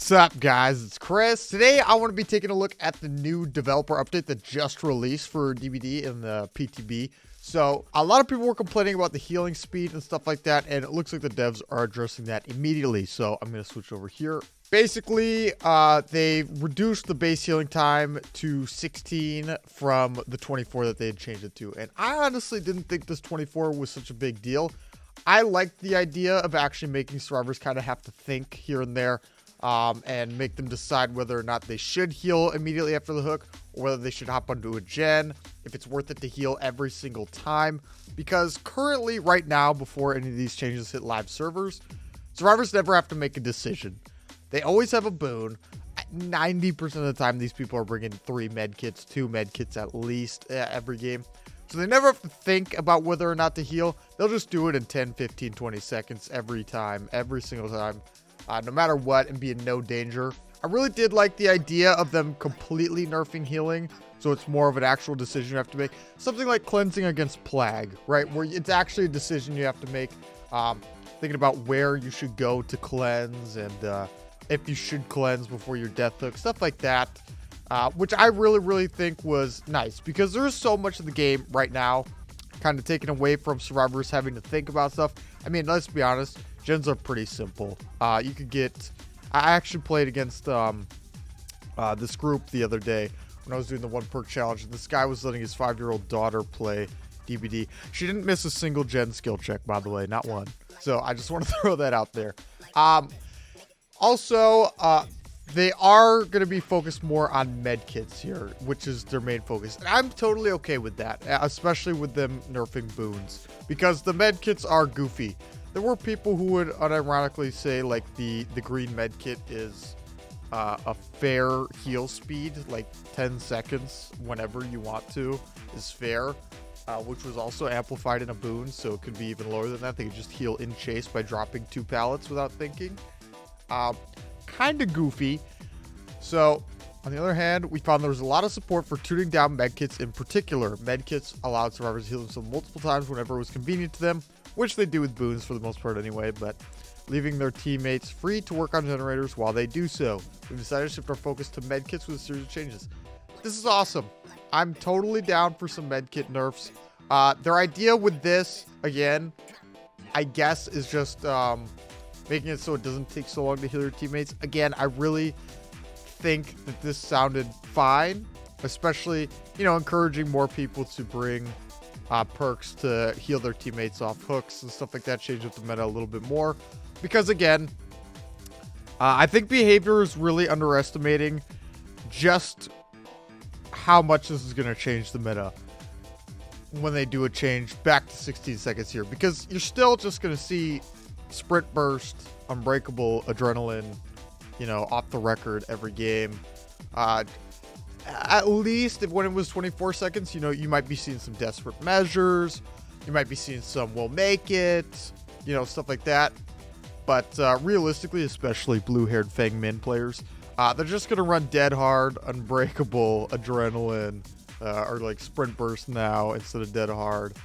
What's up, guys? It's Chris. Today, I want to be taking a look at the new developer update that just released for DBD and the PTB. So, a lot of people were complaining about the healing speed and stuff like that, and it looks like the devs are addressing that immediately. So, I'm going to switch over here. Basically, they reduced the base healing time to 16 from the 24 that they had changed it to. And I honestly didn't think this 24 was such a big deal. I liked the idea of actually making survivors kind of have to think here and there. And make them decide whether or not they should heal immediately after the hook, or whether they should hop onto a gen, if it's worth it to heal every single time. Because currently, right now, before any of these changes hit live servers, survivors never have to make a decision. They always have a boon. 90% of the time, these people are bringing 3 medkits, 2 medkits at least every game. So they never have to think about whether or not to heal. They'll just do it in 10, 15, 20 seconds every time, every single time. No matter what, and be in no danger. I really did like the idea of them completely nerfing healing, so it's more of an actual decision you have to make. Something like cleansing against plague, right? Where it's actually a decision you have to make, thinking about where you should go to cleanse, and if you should cleanse before your death hook, stuff like that, which I really think was nice, because there's so much of the game right now kind of taken away from survivors having to think about stuff. I mean, let's be honest, gens are pretty simple. You could get... I actually played against this group the other day when I was doing the 1 perk challenge. And this guy was letting his 5-year-old daughter play DBD. She didn't miss a single gen skill check, by the way. Not one. So I just want to throw that out there. Also, they are going to be focused more on medkits here, which is their main focus. And I'm totally okay with that, especially with them nerfing boons, because the medkits are goofy. There were people who would unironically say, like, the green medkit is a fair heal speed, like 10 seconds whenever you want to is fair, which was also amplified in a boon, so it could be even lower than that. They could just heal in chase by dropping 2 pallets without thinking. Kind of goofy. So, on the other hand, we found there was a lot of support for tuning down medkits in particular. Medkits allowed survivors to heal themselves multiple times whenever it was convenient to them, which they do with boons for the most part anyway, but leaving their teammates free to work on generators while they do so. We've decided to shift our focus to medkits with a series of changes. This is awesome. I'm totally down for some medkit nerfs. Their idea with this, again, I guess, is just making it so it doesn't take so long to heal your teammates. Again, I really think that this sounded fine, especially, you know, encouraging more people to bring perks to heal their teammates off hooks and stuff like that, change up the meta a little bit more. Because again, I think behavior is really underestimating just how much this is going to change the meta when they do a change back to 16 seconds here. Because you're still just going to see sprint burst, unbreakable, adrenaline, you know, off the record every game. At least if when it was 24 seconds, you know, you might be seeing some desperate measures. You might be seeing some will make it, you know, stuff like that. But realistically, especially blue-haired Fang Min players, they're just going to run dead hard, unbreakable, adrenaline, or like sprint burst now instead of dead hard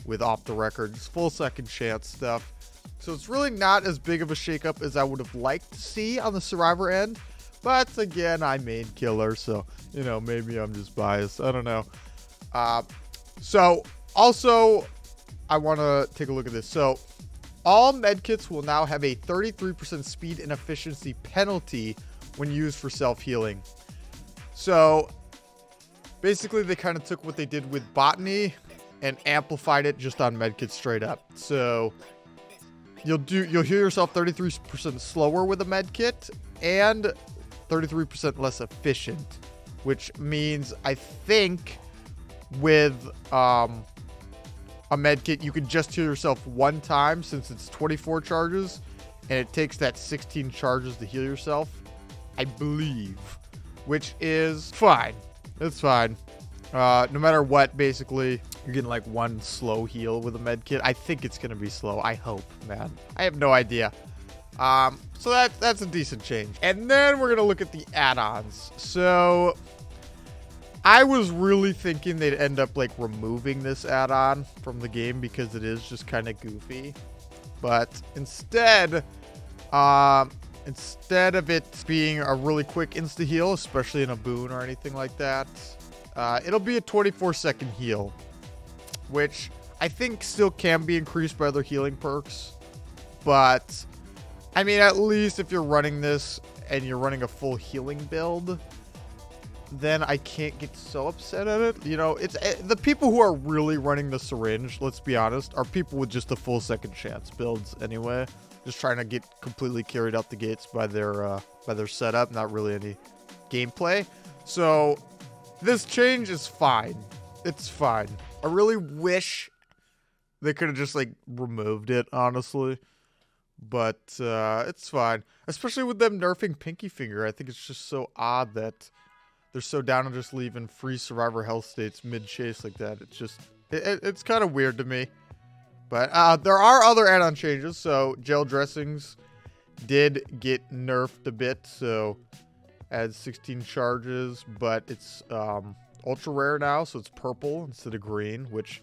with off the record, just full second chance stuff. So it's really not as big of a shakeup as I would have liked to see on the survivor end. But again, I main killer, so, you know, maybe I'm just biased. I don't know. So also, I want to take a look at this. So all medkits will now have a 33% speed and efficiency penalty when used for self-healing. So basically, they kind of took what they did with botany and amplified it just on medkits straight up. So you'll heal yourself 33% slower with a medkit and 33% less efficient, which means I think with a medkit you can just heal yourself 1 time, since it's 24 charges and it takes that 16 charges to heal yourself, I believe, which is fine. It's fine. No matter what, basically, you're getting like 1 slow heal with a medkit. I think it's gonna be slow. I hope, man. I have no idea. So that's a decent change. And then we're gonna look at the add-ons. So I was really thinking they'd end up like removing this add-on from the game because it is just kind of goofy. But instead, instead of it being a really quick insta heal, especially in a boon or anything like that, it'll be a 24-second heal, which I think still can be increased by other healing perks. But I mean, at least if you're running this and you're running a full healing build, then I can't get so upset at it. You know, it's the people who are really running the syringe, let's be honest, are people with just a full second chance builds anyway, just trying to get completely carried out the gates by their setup, not really any gameplay. So this change is fine. It's fine. I really wish they could have just like removed it, honestly, but it's fine, especially with them nerfing Pinky Finger. I think it's just so odd that they're so down on just leaving free survivor health states mid-chase like that. It's just, it's kind of weird to me. But there are other add-on changes. So gel dressings did get nerfed a bit. So adds 16 charges, but it's ultra rare now. So it's purple instead of green, which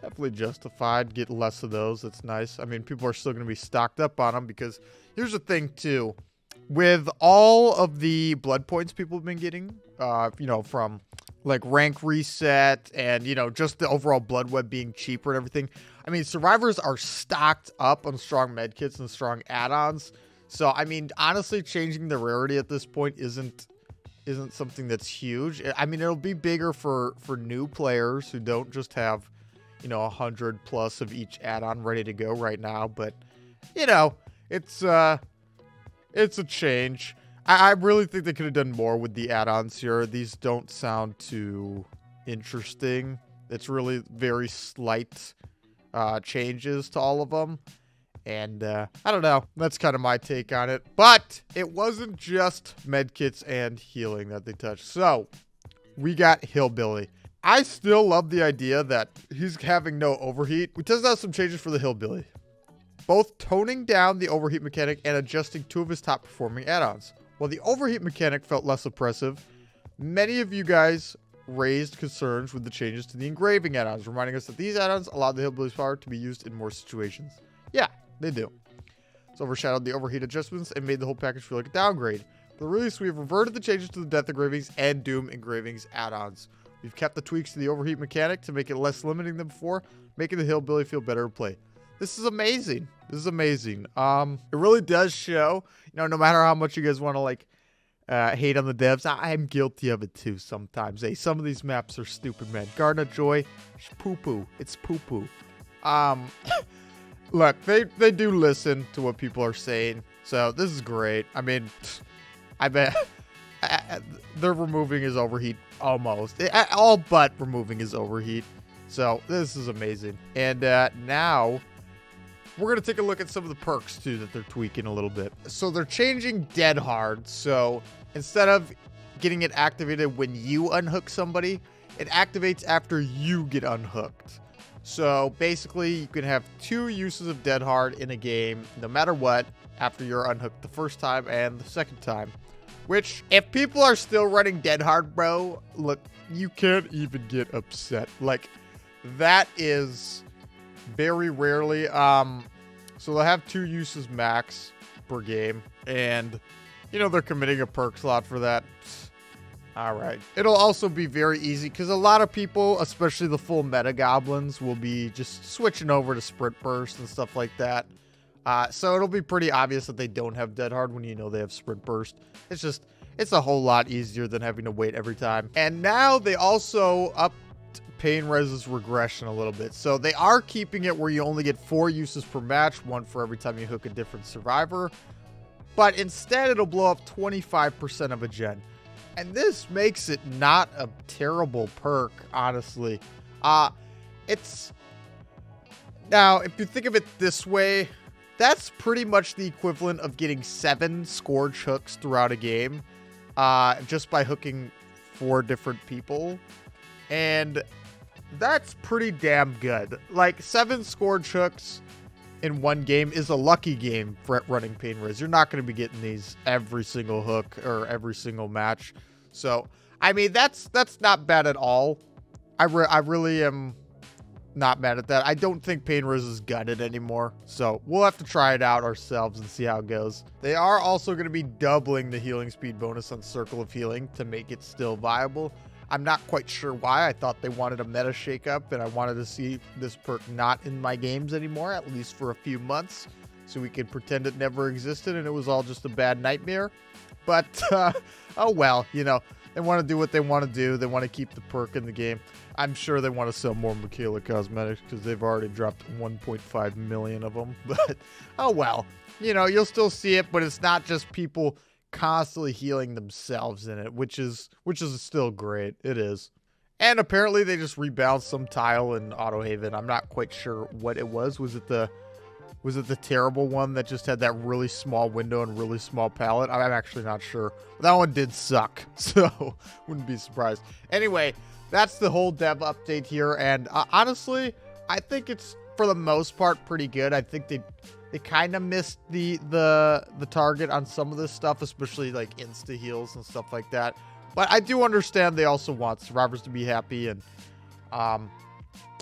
definitely justified. Get less of those. That's nice. I mean, people are still going to be stocked up on them because here's the thing too. With all of the blood points people have been getting, you know, from like rank reset and, you know, just the overall blood web being cheaper and everything. I mean, survivors are stocked up on strong medkits and strong add-ons. So, I mean, honestly, changing the rarity at this point isn't something that's huge. I mean, it'll be bigger for new players who don't just have, you know, 100 plus of each add-on ready to go right now. But, you know, it's a change. I really think they could have done more with the add-ons here. These don't sound too interesting. It's really very slight changes to all of them. And I don't know. That's kind of my take on it. But it wasn't just medkits and healing that they touched. So we got Hillbilly. I still love the idea that he's having no overheat. We tested out some changes for the Hillbilly, both toning down the overheat mechanic and adjusting two of his top performing add-ons. While the overheat mechanic felt less oppressive, many of you guys raised concerns with the changes to the engraving add-ons, reminding us that these add-ons allow the Hillbilly's power to be used in more situations. Yeah, they do. It's overshadowed the overheat adjustments and made the whole package feel like a downgrade. For the release, we have reverted the changes to the Death Engravings and Doom Engravings add-ons. We've kept the tweaks to the overheat mechanic to make it less limiting than before, making the Hillbilly feel better to play. This is amazing. This is amazing. It really does show, you know, no matter how much you guys want to like hate on the devs, I'm guilty of it too sometimes. Hey, some of these maps are stupid, man. Garden of Joy, poo-poo. It's poo-poo. Look, they do listen to what people are saying, so this is great. I mean, I bet they're removing his overheat almost. All but removing his overheat. So this is amazing. And now we're going to take a look at some of the perks, too, that they're tweaking a little bit. So they're changing Dead Hard. So instead of getting it activated when you unhook somebody, it activates after you get unhooked. So basically, you can have two uses of Dead Hard in a game, no matter what, after you're unhooked the first time and the second time. Which, if people are still running Dead Hard, bro, look, you can't even get upset. Like, that is very rarely. So they'll have two uses max per game, and you know they're committing a perk slot for that. All right. It'll also be very easy because a lot of people, especially the full meta goblins, will be just switching over to sprint burst and stuff like that. So it'll be pretty obvious that they don't have Dead Hard when you know they have sprint burst. It's a whole lot easier than having to wait every time. And now they also upped Pain Res's regression a little bit. So they are keeping it where you only get 4 uses per match, 1 for every time you hook a different survivor. But instead, it'll blow up 25% of a gen. And this makes it not a terrible perk, honestly. Now, if you think of it this way, that's pretty much the equivalent of getting 7 Scourge hooks throughout a game, just by hooking 4 different people. And that's pretty damn good. Like, 7 Scourge hooks in one game is a lucky game for running Pain Res. You're not going to be getting these every single hook or every single match. So, I mean, that's not bad at all. I really am not mad at that. I don't think Pain Riz is gutted anymore, so we'll have to try it out ourselves and see how it goes. They are also going to be doubling the healing speed bonus on Circle of Healing to make it still viable. I'm not quite sure why. I thought they wanted a meta shakeup, and I wanted to see this perk not in my games anymore, at least for a few months, so we could pretend it never existed and it was all just a bad nightmare. But, oh well, you know, they want to do what they want to do. They want to keep the perk in the game. I'm sure they want to sell more Michaela cosmetics because they've already dropped 1.5 million of them. But, oh well, you know, you'll still see it, but it's not just people constantly healing themselves in it, which is still great. It is. And apparently they just rebalanced some tile in Auto Haven. I'm not quite sure what it was. Was it the terrible one that just had that really small window and really small palette? I'm actually not sure. That one did suck, so wouldn't be surprised. Anyway, that's the whole dev update here, and honestly, I think it's, for the most part, pretty good. I think they kind of missed the target on some of this stuff, especially like insta heals and stuff like that. But I do understand they also want survivors to be happy, and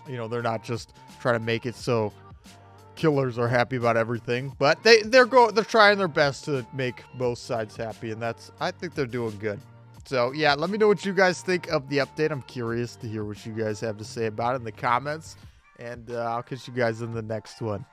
you know, they're not just trying to make it so killers are happy about everything, but they're trying their best to make both sides happy, and I think they're doing good. So yeah, let me know what you guys think of the update. I'm curious to hear what you guys have to say about it in the comments, and I'll catch you guys in the next one.